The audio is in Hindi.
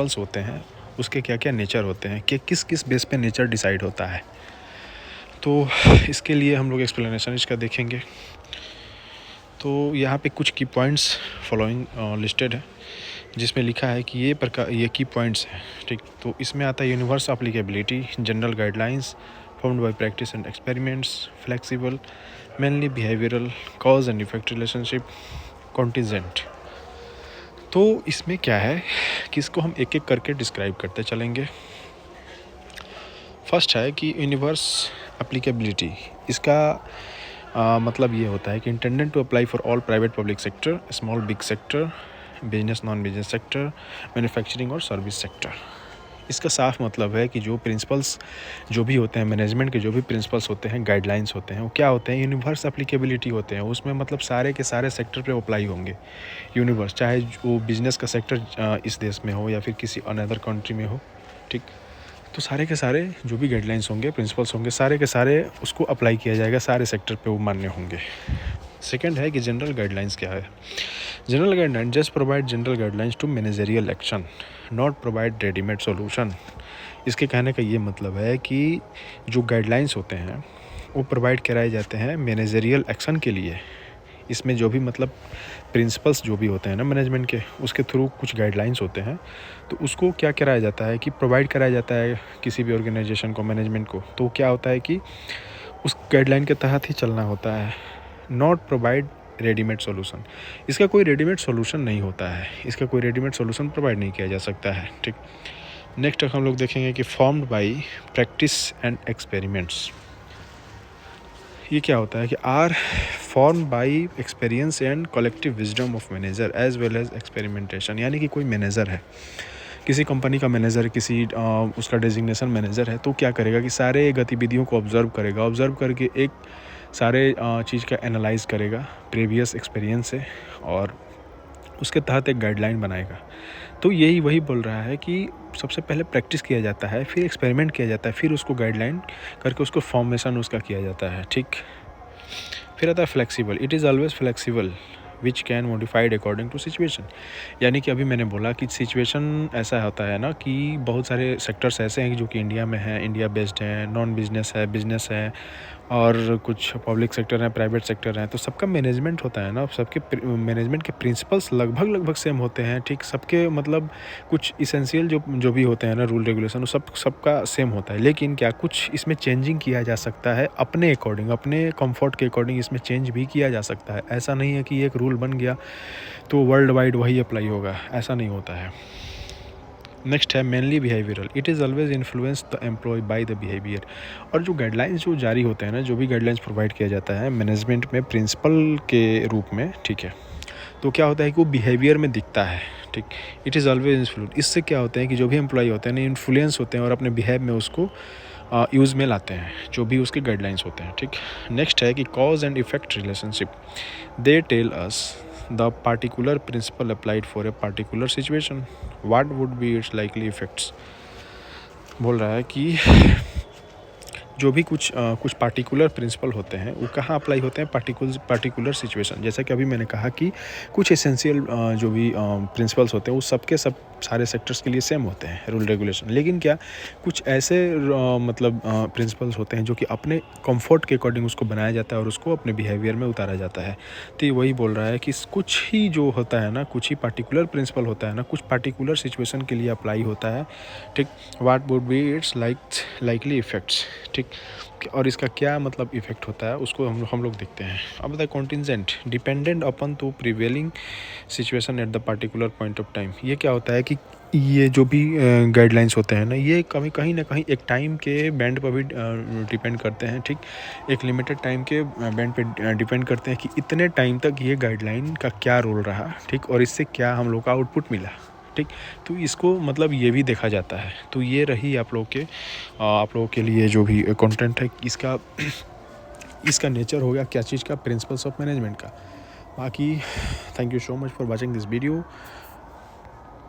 प्रिंसिपल्स होते हैं उसके क्या क्या नेचर होते हैं, कि किस किस बेस पे नेचर डिसाइड होता है। तो इसके लिए हम लोग एक्सप्लेनेशन इसका देखेंगे। तो यहाँ पे कुछ की पॉइंट्स फॉलोइंग लिस्टेड है, जिसमें लिखा है कि ये की पॉइंट्स हैं, ठीक। तो इसमें आता है universe applicability, general guidelines formed by practice and experiments, flexible, mainly behavioural, cause and effect relationship, contingent. तो इसमें क्या है कि इसको हम एक एक करके डिस्क्राइब करते चलेंगे। फर्स्ट है कि यूनिवर्स एप्लीकेबिलिटी, इसका मतलब ये होता है कि intended to apply for all private public sector, small big sector, business non business sector, manufacturing और सर्विस सेक्टर। इसका साफ मतलब है कि जो प्रिंसिपल्स जो भी होते हैं, मैनेजमेंट के जो भी प्रिंसिपल्स होते हैं, गाइडलाइंस होते हैं, वो क्या होते हैं, यूनिवर्स एप्लीकेबिलिटी होते हैं। उसमें मतलब सारे के सारे सेक्टर पे अप्लाई होंगे यूनिवर्स, चाहे वो बिजनेस का सेक्टर इस देश में हो या फिर किसी अनदर कंट्री में हो, ठीक। तो सारे के सारे जो भी गाइडलाइंस होंगे, प्रिंसिपल्स होंगे, सारे के सारे उसको अप्लाई किया जाएगा, सारे सेक्टर पे वो मान्य होंगे। सेकंड है कि जनरल गाइडलाइंस क्या है। General guideline just provide general guidelines to managerial action, not provide readymade solution. इसके कहने का ये मतलब है कि जो गाइडलाइंस होते हैं वो प्रोवाइड कराए जाते हैं मैनेजरियल एक्शन के लिए। इसमें जो भी मतलब प्रिंसिपल्स जो भी होते हैं ना मैनेजमेंट के, उसके थ्रू कुछ गाइडलाइंस होते हैं, तो उसको क्या कराया जाता है कि प्रोवाइड कराया जाता है किसी भी ऑर्गेनाइजेशन को, मैनेजमेंट को। तो क्या होता है कि उस गाइडलाइन के तहत ही चलना होता है, नॉट प्रोवाइड रेडीमेड सॉल्यूशन। इसका कोई रेडीमेड सॉल्यूशन नहीं होता है, इसका कोई रेडीमेड सॉल्यूशन प्रोवाइड नहीं किया जा सकता है, ठीक। नेक्स्ट हम लोग देखेंगे कि formed by practice and experiments. ये क्या होता है कि are form by experience and collective wisdom of manager as well as experimentation. यानी कि कोई मैनेजर है, किसी कंपनी का मैनेजर, किसी उसका डेजिग्नेशन मैनेजर है, तो क्या करेगा कि सारे गतिविधियों को ऑब्जर्व करेगा, ऑब्जर्व करके एक सारे चीज़ का एनालाइज करेगा प्रीवियस एक्सपीरियंस से, और उसके तहत एक गाइडलाइन बनाएगा। तो यही वही बोल रहा है कि सबसे पहले प्रैक्टिस किया जाता है, फिर एक्सपेरिमेंट किया जाता है, फिर उसको गाइडलाइन करके उसको फॉर्मेशन उसका किया जाता है, ठीक। फिर आता है flexible, it is always flexible which can modified according to situation. यानी कि अभी मैंने बोला कि सिचुएशन ऐसा होता है ना कि बहुत सारे सेक्टर्स ऐसे हैं जो कि इंडिया में हैं, इंडिया बेस्ड हैं, नॉन बिजनेस है, बिजनेस है, और कुछ पब्लिक सेक्टर हैं, प्राइवेट सेक्टर हैं। तो सबका मैनेजमेंट होता है ना, सबके मैनेजमेंट के प्रिंसिपल्स लगभग सेम होते हैं, ठीक। सबके मतलब कुछ इसेंशियल जो भी होते हैं ना, रूल रेगुलेशन, वो सबका सेम होता है। लेकिन क्या कुछ इसमें चेंजिंग किया जा सकता है अपने अकॉर्डिंग, अपने कंफर्ट के अकॉर्डिंग इसमें चेंज भी किया जा सकता है। ऐसा नहीं है कि एक रूल बन गया तो वर्ल्ड वाइड वही अप्लाई होगा, ऐसा नहीं होता है। नेक्स्ट है mainly behavioural, it is always influence the employ by the behaviour. और जो गाइडलाइंस जो जारी होते हैं ना, जो भी गाइडलाइंस प्रोवाइड किया जाता है मैनेजमेंट में प्रिंसिपल के रूप में, ठीक है, तो क्या होता है कि वो बिहेवियर में दिखता है, ठीक। इट इज़ ऑलवेज इन्फ्लुएंस, इससे क्या होता है कि जो भी एम्प्लॉय होते हैं ना, इन्फ्लुएंस होते हैं और अपने बिहेव में उसको यूज़ में लाते हैं जो भी उसके गाइडलाइंस होते हैं, ठीक। नेक्स्ट है कि cause and effect relationship, they tell us the particular principle applied for a particular situation, what would be its likely effects। बोल रहा है कि जो भी कुछ पार्टिकुलर प्रिंसिपल होते हैं वो कहाँ अप्लाई होते हैं, पार्टिकुलर सिचुएशन। जैसा कि अभी मैंने कहा कि कुछ एसेंशियल जो भी प्रिंसिपल्स होते हैं वो सबके सब सारे सेक्टर्स के लिए सेम होते हैं रूल रेगुलेशन। लेकिन क्या कुछ ऐसे मतलब प्रिंसिपल्स होते हैं जो कि अपने कंफर्ट के अकॉर्डिंग उसको बनाया जाता है और उसको अपने बिहेवियर में उतारा जाता है। तो ये वही बोल रहा है कि कुछ ही जो होता है ना, कुछ ही पार्टिकुलर प्रिंसिपल होता है ना, कुछ पार्टिकुलर सिचुएशन के लिए अप्लाई होता है, ठीक। What would be it's likely effects, ठीक। और इसका क्या मतलब इफेक्ट होता है उसको हम लोग देखते हैं। अब बताए कॉन्टिजेंट, डिपेंडेंट अपन तो prevailing situation at the particular point of time. ये क्या होता है कि ये जो भी गाइडलाइंस होते हैं ना, ये कहीं ना कहीं एक टाइम के बैंड पर भी डिपेंड करते हैं, ठीक। एक लिमिटेड टाइम के बैंड पे डिपेंड करते हैं कि इतने टाइम तक ये गाइडलाइन का क्या रोल रहा, ठीक, और इससे क्या हम लोग का आउटपुट मिला, ठीक। तो इसको मतलब ये भी देखा जाता है। तो ये रही आप लोगों के लिए जो भी कंटेंट है, इसका नेचर हो गया क्या चीज़ का, प्रिंसिपल्स ऑफ मैनेजमेंट का। बाकी thank you so much for watching this video.